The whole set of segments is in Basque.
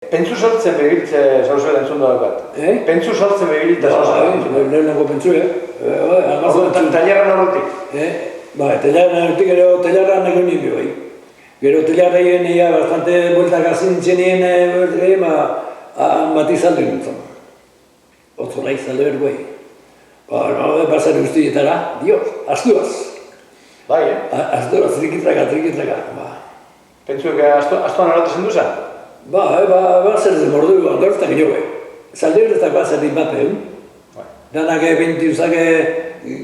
Pentsu sartzen begiritze zauzela entzun daukat. Pentsu sartzen begiritze zauzela entzun daukat. Lehenengo pentsu, Tailerran horretik. Tailerran horretik, gero tailerran egon nien bai. Gero tailerraien bastante bueltak azintzen nien, bati zalde nintzen. Otzo nahi zalde bergoi. Basar guztietara, Dios, astuaz. Bai, Astuaz, trikitraka. Pentsuek astuan horretzen duzen? Zer zen mordu gauztak gero Zalde horretak zer bat egun. Danak bentiuzak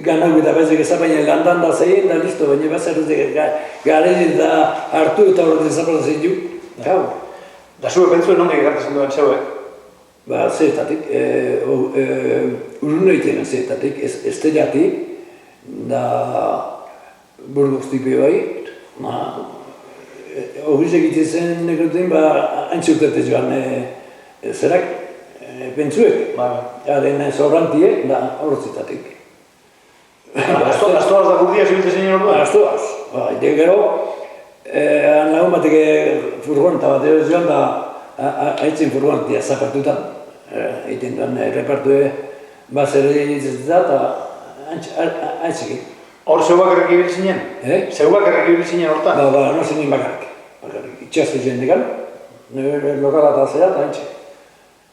ganak eta bezek ezapainen landan da zein, da listo, baina zer garen eta hartu eta horretzen zapatzen du. Da zue pentsuen nondik ekartzen duen zeue? Zertatik, urrunoiten zertatik, estelatik, da burgoztipe bai, Horiz egiten zen nekoten, haintzutet joan zerak, pentsuek. Haren zorrantiek, da horretzitatik. Astoaz da gurdia zibilte zein orduan? Astoaz. Gero, lagun batek furgoneta bat joan da, haitzen furgontia zapartutan. Egiten duen repartue zer egiten da, eta haitzekin. Hor zeuak errekibil zinen? Zeuak errekibil zinen hortan? No zinen bakarrik. Itxazte zen dekan, lokala eta zera eta haintxe.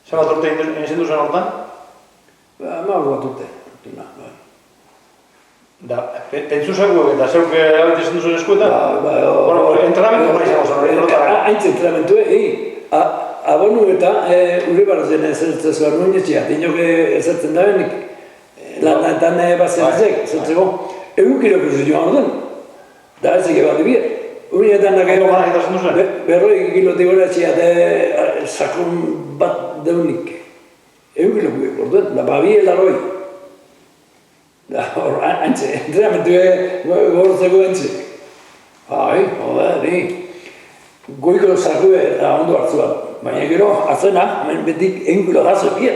Zer bat urte egin duzen hortan? Maur bat urte. Pentsu zeuak eta zeuk erabetezen duzen eskuetan? Entrenamentu bai izango zen? Haintze entrenamentu, abonu eta ure barzen zertzezuan nuen etxeat. Inok ezertzen da benik, lantan bazerazek, zertzeko. Egun kiloko joan orden, da ez ege bat ebien. Unietan berroi kilotik gora etxeat sakon bat deunik. Egun kiloko orduen, da babie laroi. Da hor, antxe, entrenamentu gortzeko antxe. Goiko sakue eta ondo hartzuan. Baina gero, azena, betik egun kilo gazo ebien.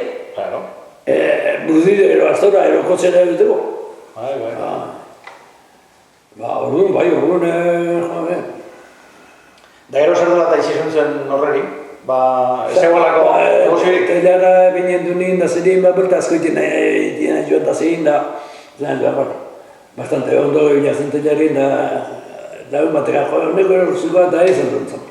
Brudide ero aztora ero kotzera egiteko. Orduan, Da gero zer dela eta izizun zen horreri? Zegoelako egosirik? Tailara binen duen da zerien berta asko iten joan da zein da bastante ondo gila zen tailarin da egun batera, honeko erorzuko eta ez entzun.